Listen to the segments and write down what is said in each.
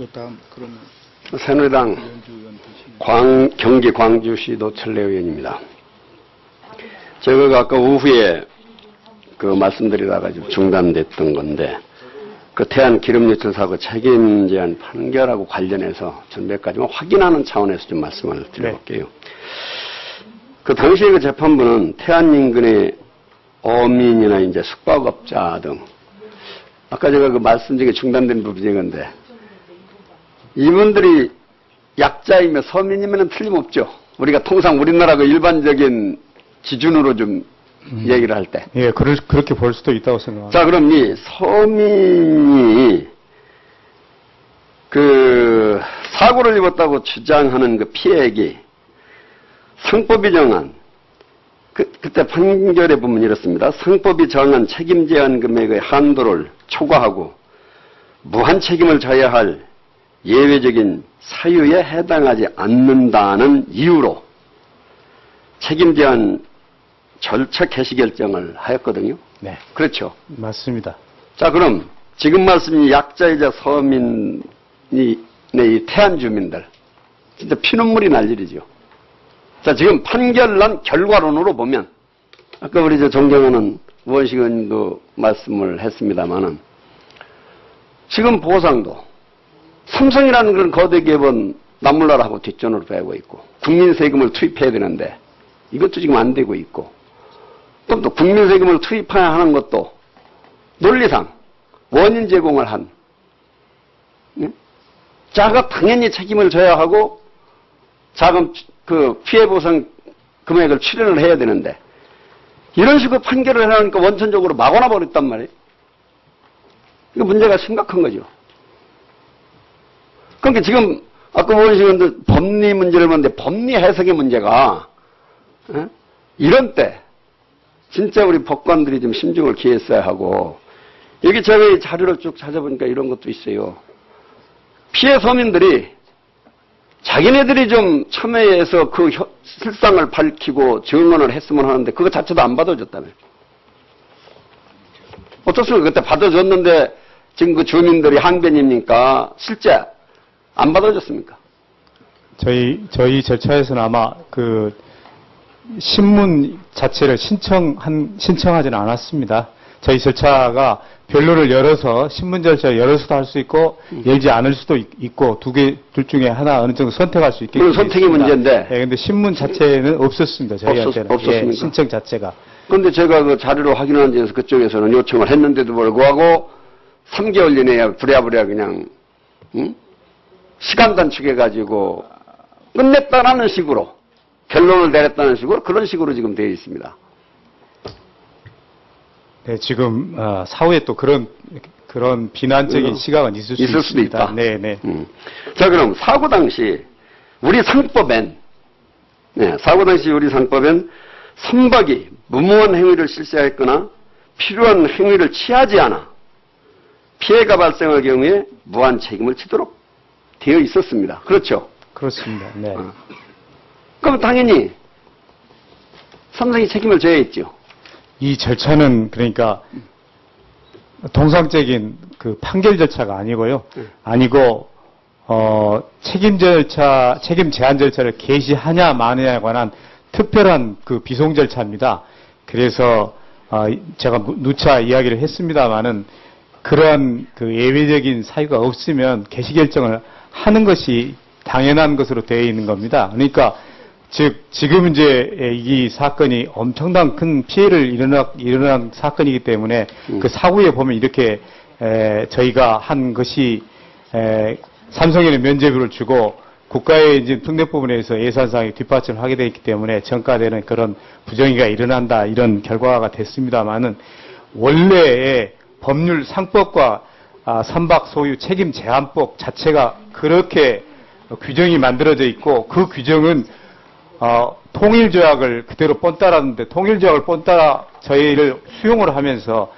그 다음 그러면 새누리당 경기 광주시 노철래 의원입니다. 제가 아까 오후에 그 말씀드리다가 좀 중단됐던 건데 그 태안 기름유출 사고 책임 제한 판결하고 관련해서 전 몇 가지만 확인하는 차원에서 좀 말씀을 드려볼게요. 그 당시에 그 재판부는 태안 인근의 어민이나 이제 숙박업자 등 아까 제가 그 말씀 중에 중단된 부분이 건데 이분들이 약자이며 서민이면 틀림없죠. 우리가 통상 우리나라 그 일반적인 기준으로 좀 얘기를 할 때. 예, 그렇게 볼 수도 있다고 생각합니다. 자, 그럼 이 서민이 그 사고를 입었다고 주장하는 그 피해액이 상법이 정한 그때 판결에 보면 이렇습니다. 상법이 정한 책임 제한 금액의 한도를 초과하고 무한 책임을 져야 할 예외적인 사유에 해당하지 않는다는 이유로 책임 제한 절차 개시 결정을 하였거든요. 네. 그렇죠. 맞습니다. 자, 그럼 지금 말씀이 약자이자 서민이 이 태안 주민들 진짜 피눈물이 날 일이죠. 자, 지금 판결 난 결과론으로 보면 아까 우리 정경호는 우원식 의원님도 말씀을 했습니다마는 지금 보상도 삼성이라는 그런 거대 기업은 남물나라하고 뒷전으로 빼고 있고 국민 세금을 투입해야 되는데 이것도 지금 안 되고 있고 또 국민 세금을 투입해야 하는 것도 논리상 원인 제공을 한 자가 당연히 책임을 져야 하고 자금 그 피해 보상 금액을 출연을 해야 되는데 이런 식으로 판결을 해놓으니까 원천적으로 막아놔 버렸단 말이에요. 이거 문제가 심각한 거죠. 그러니까 지금 아까 보시는 법리 문제를 보는데 법리 해석의 문제가 이런 때 진짜 우리 법관들이 좀 심중을 기했어야 하고 여기 제가 이 자료를 쭉 찾아보니까 이런 것도 있어요. 피해 서민들이 자기네들이 좀 참여해서 그 실상을 밝히고 증언을 했으면 하는데 그거 자체도 안 받아줬다며. 어떻습니까? 그때 받아줬는데 지금 그 주민들이 항변입니까? 실제 안 받아줬습니까? 저희 절차에서는 아마 그 신문 자체를 신청하지는 않았습니다. 저희 절차가 변론을 열어서 신문 절차를 열어서도 할 수 있고 열지 않을 수도 있고 둘 중에 하나 어느 정도 선택할 수 있겠습니다. 선택의 문제인데. 예, 근데 신문 자체는 없었습니다. 저희한테는. 없었습니까? 예, 신청 자체가. 그런데 제가 그 자료를 확인하는 데서 그쪽에서는 요청을 했는데도 불구하고 3개월 이내에 부랴부랴 그냥 시간 단축해가지고 끝냈다라는 식으로 결론을 내렸다는 식으로 그런 식으로 지금 되어 있습니다. 네, 지금 사후에 또 그런 비난적인 시각은 있을 수 수도 있습니다. 있다. 네, 네. 자, 그럼 사고 당시 우리 상법엔 선박이 무모한 행위를 실시했거나 필요한 행위를 취하지 않아 피해가 발생할 경우에 무한 책임을 지도록 되어 있었습니다. 그렇죠? 그렇습니다. 네. 그럼 당연히 삼성이 책임을 져야 했죠. 이 절차는 그러니까 통상적인 그 판결 절차가 아니고요. 아니고 책임 제한 절차를 개시하냐 마느냐에 관한 특별한 그 비송 절차입니다. 그래서 제가 누차 이야기를 했습니다마는 그러한 그 예외적인 사유가 없으면 개시 결정을 하는 것이 당연한 것으로 되어 있는 겁니다. 그러니까 지금 이제 이 사건이 엄청난 큰 피해를 일어난 사건이기 때문에 그 사후에 보면 이렇게 저희가 한 것이 삼성에는 면죄부를 주고 국가의 이제 특례 부분에서 예산상의 뒷받침을 하게 되어 있기 때문에 전가되는 그런 부정의가 일어난다 이런 결과가 됐습니다만은 원래의 법률 상법과 선박 소유 책임 제한법 자체가 그렇게 규정이 만들어져 있고 그 규정은 통일조약을 그대로 뻔따랐는데 통일조약을 뻔따라 저희를 수용을 하면서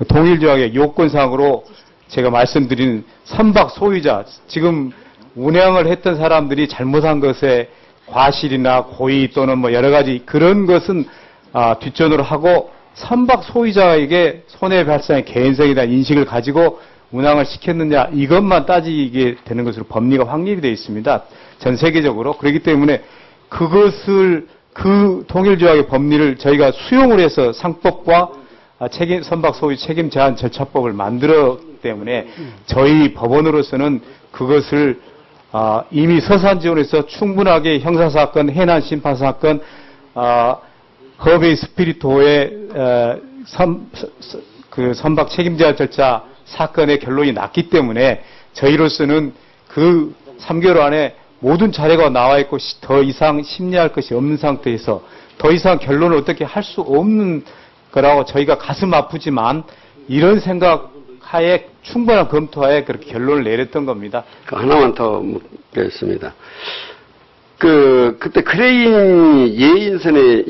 통일조약의 요건상으로 제가 말씀드린 선박 소유자 지금 운항을 했던 사람들이 잘못한 것에 과실이나 고의 또는 뭐 여러 가지 그런 것은 뒷전으로 하고 선박 소유자에게 손해배상의 개연성에 대한 인식을 가지고 운항을 시켰느냐 이것만 따지게 되는 것으로 법리가 확립이 되어 있습니다. 전 세계적으로. 그렇기 때문에 그것을 그 통일조약의 법리를 저희가 수용을 해서 상법과 선박 소유 책임 제한 절차법을 만들었기 때문에 저희 법원으로서는 그것을 이미 서산지원에서 충분하게 형사사건, 해난 심판사건, 허베이 스피리토의 그 선박 책임 제한 절차 사건의 결론이 났기 때문에 저희로서는 그 3개월 안에 모든 자료가 나와 있고 더 이상 심리할 것이 없는 상태에서 더 이상 결론을 어떻게 할 수 없는 거라고 저희가 가슴 아프지만 이런 생각 하에 충분한 검토하에 그렇게 결론을 내렸던 겁니다. 하나만 더 묻겠습니다. 그때 크레인 예인선에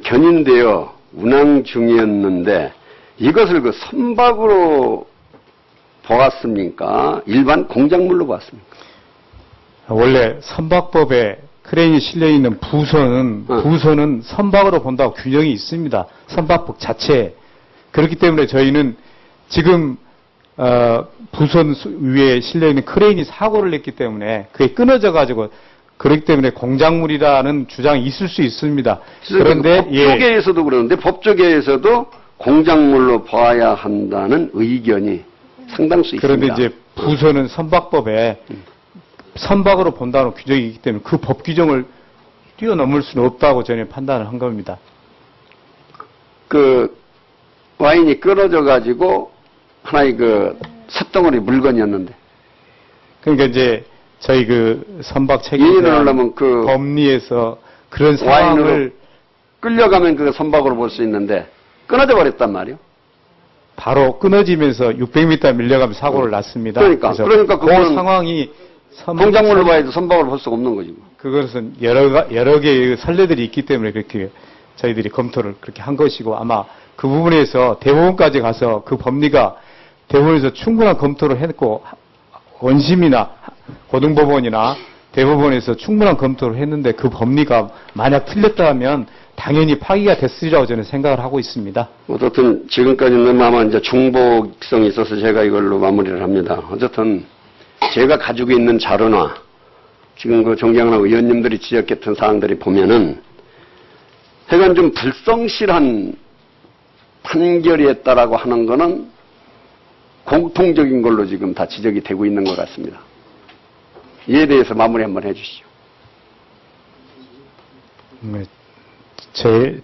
견인되어 운항 중이었는데 이것을 그 선박으로 보았습니까? 일반 공작물로 보았습니까? 원래 선박법에 크레인이 실려있는 부선은 선박으로 본다고 규정이 있습니다. 선박법 자체에. 그렇기 때문에 저희는 지금 부선 위에 실려있는 크레인이 사고를 냈기 때문에 그게 끊어져 가지고 그렇기 때문에 공작물이라는 주장이 있을 수 있습니다. 그런데 법조계에서도 그러는데 법조계에서도 공작물로 봐야 한다는 의견이 상당수 있습니다. 그런데 이제 부선은 선박법에 선박으로 본다는 규정이 있기 때문에 그 법 규정을 뛰어넘을 수는 없다고 저는 판단을 한 겁니다. 그 와인이 끊어져 가지고 하나의 그 쇳덩어리 물건이었는데. 그러니까 이제 저희 그 선박 책임을 하려면 그 법리에서 그런 상황을 끌려가면 그 선박으로 볼 수 있는데 끊어져 버렸단 말이요. 바로 끊어지면서 600m 밀려가면 사고를 났습니다. 그러니까 그 상황이 공작물로 봐야지 선박으로 볼 수가 없는 거지. 그것은 여러 개의 선례들이 있기 때문에 그렇게 저희들이 검토를 그렇게 한 것이고 아마 그 부분에서 대법원까지 가서 그 법리가 대법원에서 충분한 검토를 했고 원심이나 고등법원이나 대법원에서 충분한 검토를 했는데 그 법리가 만약 틀렸다면 당연히 파기가 됐으리라고 저는 생각을 하고 있습니다. 어쨌든 지금까지는 아마 이제 중복성이 있어서 제가 이걸로 마무리를 합니다. 어쨌든 제가 가지고 있는 자료나 지금 그 존경하는 의원님들이 지적했던 사항들이 보면은 하여간 좀 불성실한 판결이었다라고 하는 거는 공통적인 걸로 지금 다 지적이 되고 있는 것 같습니다. 이에 대해서 마무리 한번 해주시죠.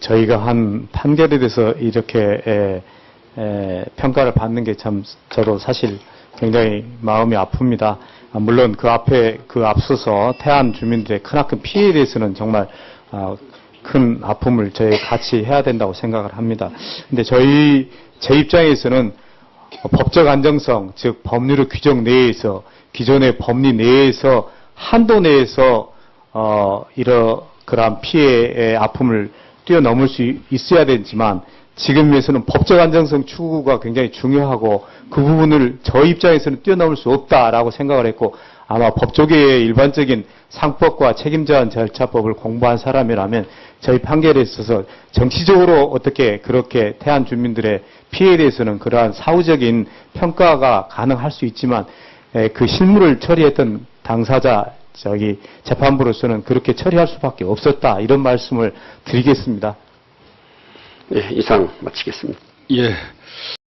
저희가 한 판결에 대해서 이렇게 평가를 받는 게 참 저도 사실 굉장히 마음이 아픕니다. 물론 그 앞서서 태안 주민들의 크나큰 피해에 대해서는 정말 큰 아픔을 저희 같이 해야 된다고 생각을 합니다. 근데 제 입장에서는 법적 안정성, 즉 법률의 규정 내에서 기존의 법리 내에서 한도 내에서 그러한 피해의 아픔을 뛰어넘을 수 있어야 되지만 지금에서는 법적 안정성 추구가 굉장히 중요하고 그 부분을 저희 입장에서는 뛰어넘을 수 없다라고 생각을 했고 아마 법조계의 일반적인 상법과 책임제한 절차법을 공부한 사람이라면 저희 판결에 있어서 정치적으로 어떻게 그렇게 태안 주민들의 피해에 대해서는 그러한 사후적인 평가가 가능할 수 있지만 그 실무를 처리했던 당사자 재판부로서는 그렇게 처리할 수밖에 없었다 이런 말씀을 드리겠습니다. 예, 이상 마치겠습니다. 예.